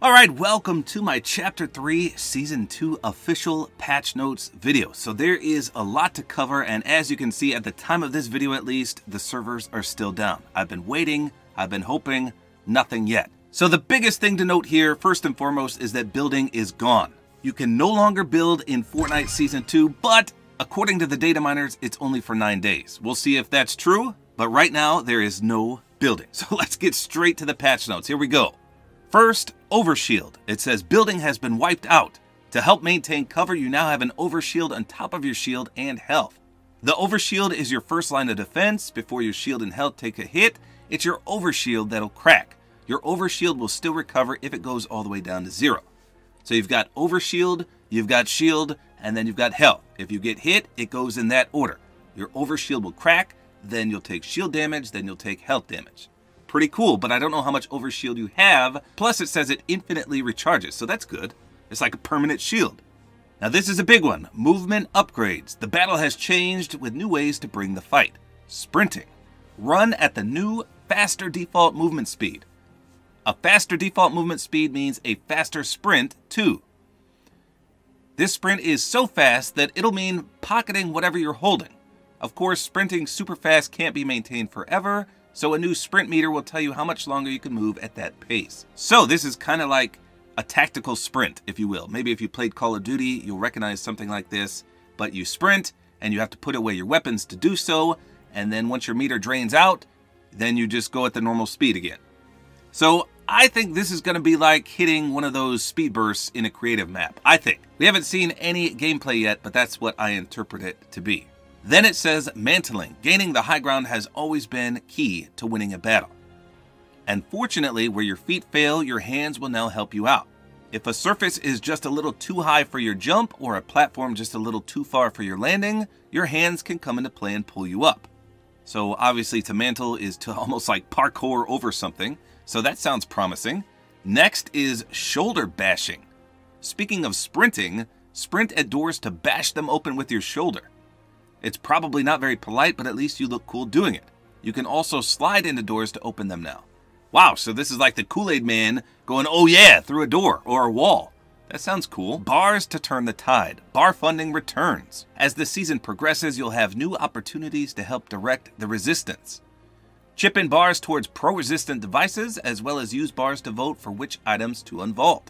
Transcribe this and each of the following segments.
Alright, welcome to my Chapter 3 Season 2 official patch notes video. So there is a lot to cover, and as you can see at the time of this video at least, the servers are still down. I've been waiting, I've been hoping, nothing yet. So the biggest thing to note here, first and foremost, is that building is gone. You can no longer build in Fortnite Season 2, but according to the data miners, it's only for 9 days. We'll see if that's true, but right now there is no building. So let's get straight to the patch notes. Here we go. First, overshield. It says building has been wiped out. To help maintain cover, you now have an overshield on top of your shield and health. The overshield is your first line of defense. Before your shield and health take a hit, it's your overshield that'll crack. Your overshield will still recover if it goes all the way down to 0. So you've got overshield, you've got shield, and then you've got health. If you get hit, it goes in that order. Your overshield will crack, then you'll take shield damage, then you'll take health damage. Pretty cool, but I don't know how much overshield you have. Plus it says it infinitely recharges, so that's good. It's like a permanent shield. Now this is a big one. Movement upgrades. The battle has changed with new ways to bring the fight. Sprinting. Run at the new, faster default movement speed. A faster default movement speed means a faster sprint too. This sprint is so fast that it'll mean pocketing whatever you're holding. Of course, sprinting super fast can't be maintained forever, so a new sprint meter will tell you how much longer you can move at that pace. So this is kind of like a tactical sprint, if you will. Maybe if you played Call of Duty, you'll recognize something like this, but you sprint and you have to put away your weapons to do so, and then once your meter drains out, then you just go at the normal speed again. So I think this is going to be like hitting one of those speed bursts in a creative map, I think. We haven't seen any gameplay yet, but that's what I interpret it to be. Then it says mantling. Gaining the high ground has always been key to winning a battle. And fortunately, where your feet fail, your hands will now help you out. If a surface is just a little too high for your jump or a platform just a little too far for your landing, your hands can come into play and pull you up. So obviously to mantle is to almost like parkour over something. So that sounds promising. Next is shoulder bashing. Speaking of sprinting, sprint at doors to bash them open with your shoulder. It's probably not very polite, but at least you look cool doing it. You can also slide into doors to open them now. Wow, so this is like the Kool-Aid man going, oh yeah, through a door or a wall. That sounds cool. Bars to turn the tide. Bar funding returns. As the season progresses, you'll have new opportunities to help direct the resistance. Chip in bars towards pro-resistant devices, as well as use bars to vote for which items to unvault.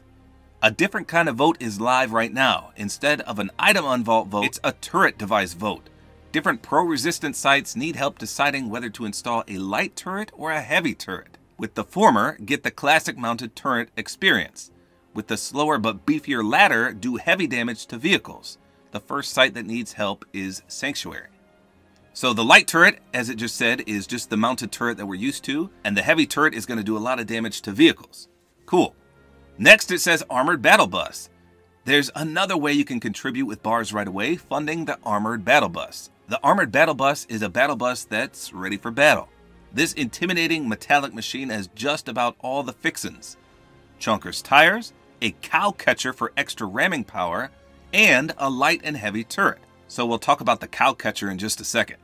A different kind of vote is live right now. Instead of an item unvault vote, it's a turret device vote. Different pro-resistant sites need help deciding whether to install a light turret or a heavy turret. With the former, get the classic mounted turret experience. With the slower but beefier latter, do heavy damage to vehicles. The first site that needs help is Sanctuary. So the light turret, as it just said, is just the mounted turret that we're used to, and the heavy turret is going to do a lot of damage to vehicles. Cool. Next it says Armored Battle Bus. There's another way you can contribute with bars right away, funding the Armored Battle Bus. The Armored Battle Bus is a battle bus that's ready for battle. This intimidating metallic machine has just about all the fixins. Chunker's tires, a cow catcher for extra ramming power, and a light and heavy turret. So we'll talk about the cow catcher in just a second.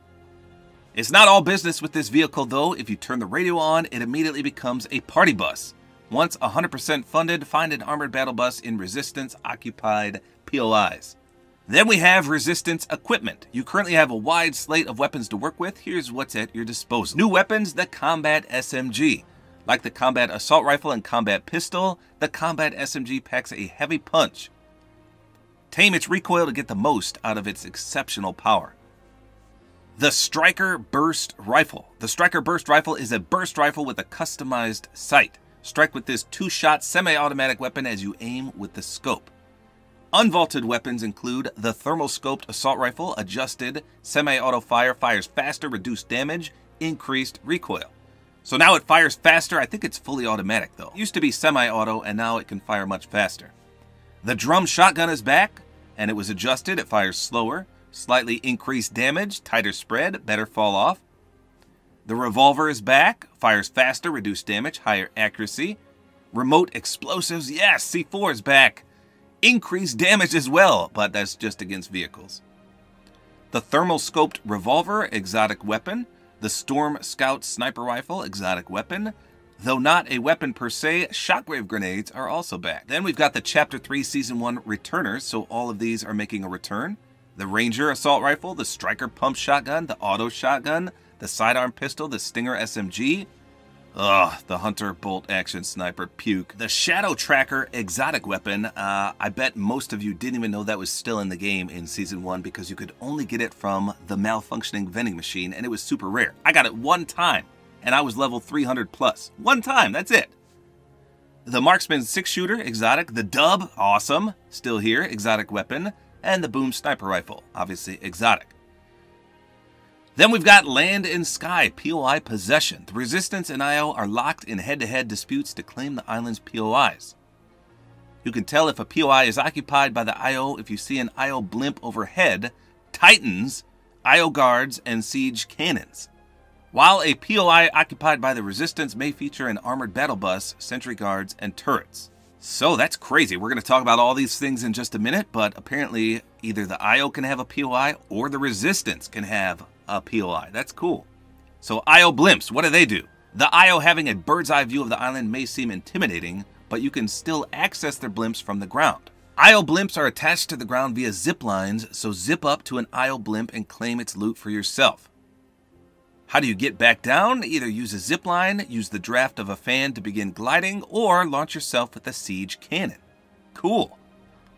It's not all business with this vehicle though. If you turn the radio on, it immediately becomes a party bus. Once 100% funded, find an Armored Battle Bus in Resistance-occupied POIs. Then we have Resistance equipment. You currently have a wide slate of weapons to work with. Here's what's at your disposal. New weapons, the Combat SMG. Like the Combat Assault Rifle and Combat Pistol, the Combat SMG packs a heavy punch. Tame its recoil to get the most out of its exceptional power. The Striker Burst Rifle. The Striker Burst Rifle is a burst rifle with a customized sight. Strike with this 2-shot semi-automatic weapon as you aim with the scope. Unvaulted weapons include the Thermal Scoped Assault Rifle, adjusted semi-auto fire, fires faster, reduced damage, increased recoil. So now it fires faster. I think it's fully automatic though. It used to be semi-auto and now it can fire much faster. The Drum Shotgun is back and it was adjusted. It fires slower, slightly increased damage, tighter spread, better fall off. The Revolver is back, fires faster, reduced damage, higher accuracy. Remote Explosives, yes, C4 is back. Increased damage as well, but that's just against vehicles. The Thermal Scoped Revolver, exotic weapon. The Storm Scout Sniper Rifle, exotic weapon. Though not a weapon per se, shockwave grenades are also back. Then we've got the Chapter 3 Season 1 returners, so all of these are making a return. The Ranger assault rifle, the Striker pump shotgun, the auto shotgun, the sidearm pistol, the Stinger SMG. Ugh, the Hunter bolt action sniper, puke. The Shadow Tracker exotic weapon, I bet most of you didn't even know that was still in the game in Season 1 because you could only get it from the malfunctioning vending machine and it was super rare. I got it one time and I was level 300 plus. One time, that's it. The Marksman 6-shooter exotic, the Dub, awesome, still here, exotic weapon, and the Boom sniper rifle, obviously exotic. Then we've got Land and Sky, POI Possession. The Resistance and IO are locked in head-to-head disputes to claim the island's POIs. You can tell if a POI is occupied by the IO if you see an IO blimp overhead, Titans, IO guards, and siege cannons. While a POI occupied by the Resistance may feature an armored battle bus, sentry guards, and turrets. So that's crazy. We're going to talk about all these things in just a minute, but apparently either the IO can have a POI or the Resistance can have a POI. That's cool. So IO blimps, what do they do? The IO having a bird's eye view of the island may seem intimidating, but you can still access their blimps from the ground. IO blimps are attached to the ground via zip lines, so zip up to an IO blimp and claim its loot for yourself. How do you get back down? Either use a zip line, use the draft of a fan to begin gliding, or launch yourself with a siege cannon. Cool.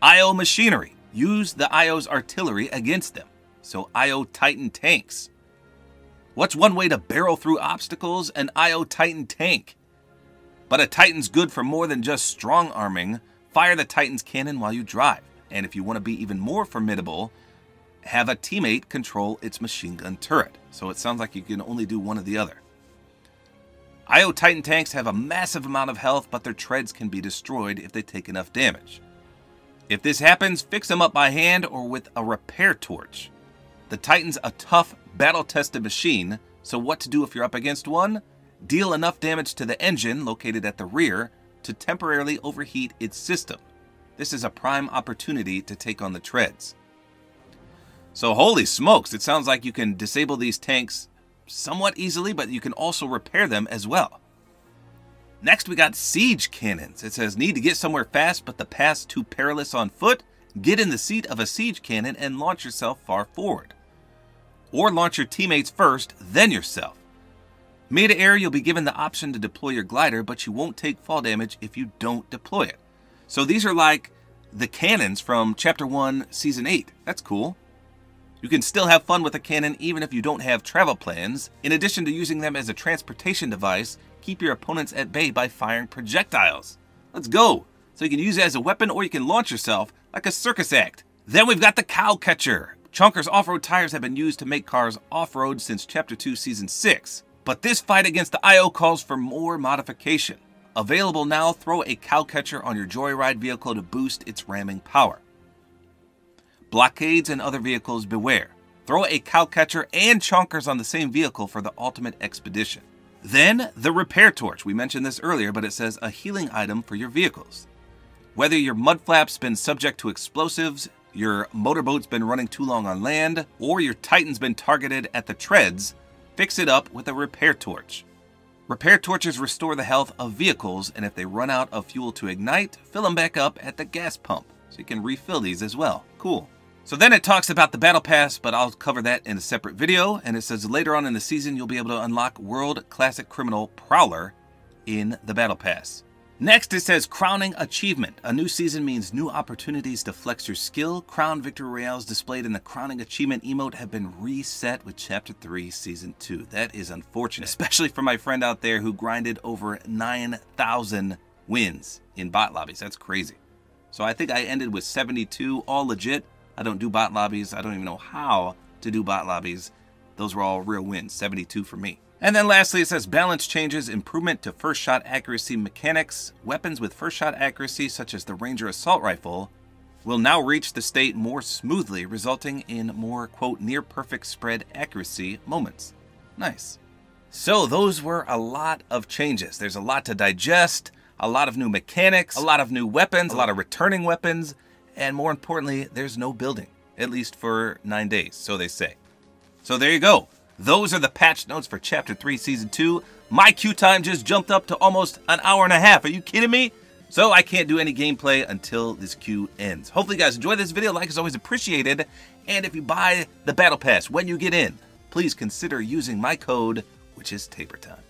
IO machinery. Use the IO's artillery against them. So IO Titan tanks. What's one way to barrel through obstacles? An IO Titan tank. But a Titan's good for more than just strong arming. Fire the Titan's cannon while you drive. And if you want to be even more formidable, have a teammate control its machine gun turret. So it sounds like you can only do one or the other. IO Titan tanks have a massive amount of health, but their treads can be destroyed if they take enough damage. If this happens, fix them up by hand or with a repair torch. The Titan's a tough, battle-tested machine, so what to do if you're up against one? Deal enough damage to the engine, located at the rear, to temporarily overheat its system. This is a prime opportunity to take on the treads. So holy smokes, it sounds like you can disable these tanks somewhat easily, but you can also repair them as well. Next we got siege cannons. It says, need to get somewhere fast, but the path's too perilous on foot? Get in the seat of a siege cannon and launch yourself far forward. Or launch your teammates first, then yourself. Mid-air, you'll be given the option to deploy your glider, but you won't take fall damage if you don't deploy it. So these are like the cannons from Chapter 1, Season 8. That's cool. You can still have fun with a cannon even if you don't have travel plans. In addition to using them as a transportation device, keep your opponents at bay by firing projectiles. Let's go! So you can use it as a weapon or you can launch yourself like a circus act. Then we've got the cow catcher. Chunker's off-road tires have been used to make cars off-road since Chapter 2, Season 6. But this fight against the IO calls for more modification. Available now, throw a cow catcher on your joyride vehicle to boost its ramming power. Blockades and other vehicles beware. Throw a cow catcher and chunkers on the same vehicle for the ultimate expedition. Then, the repair torch. We mentioned this earlier, but it says a healing item for your vehicles. Whether your mud flap's been subject to explosives, your motorboat's been running too long on land, or your Titan's been targeted at the treads, fix it up with a repair torch. Repair torches restore the health of vehicles, and if they run out of fuel to ignite, fill them back up at the gas pump. So you can refill these as well. Cool. So then it talks about the Battle Pass, but I'll cover that in a separate video, and it says later on in the season you'll be able to unlock World Classic Criminal Prowler in the Battle Pass. Next, it says Crowning Achievement. A new season means new opportunities to flex your skill. Crown Victory Royales displayed in the Crowning Achievement emote have been reset with Chapter 3, Season 2. That is unfortunate, especially for my friend out there who grinded over 9,000 wins in bot lobbies. That's crazy. So I think I ended with 72, all legit. I don't do bot lobbies. I don't even know how to do bot lobbies. Those were all real wins, 72 for me. And then lastly, it says balance changes, improvement to first shot accuracy mechanics. Weapons with first shot accuracy, such as the Ranger assault rifle, will now reach the state more smoothly, resulting in more, quote, near perfect spread accuracy moments. Nice. So those were a lot of changes. There's a lot to digest, a lot of new mechanics, a lot of new weapons, a lot of returning weapons, and more importantly, there's no building, at least for 9 days, so they say. So there you go. those are the patch notes for Chapter 3, Season 2. My queue time just jumped up to almost an hour and a half. Are you kidding me? So I can't do any gameplay until this queue ends. Hopefully you guys enjoy this video. Like is always appreciated. And if you buy the Battle Pass when you get in, please consider using my code, which is tabortime.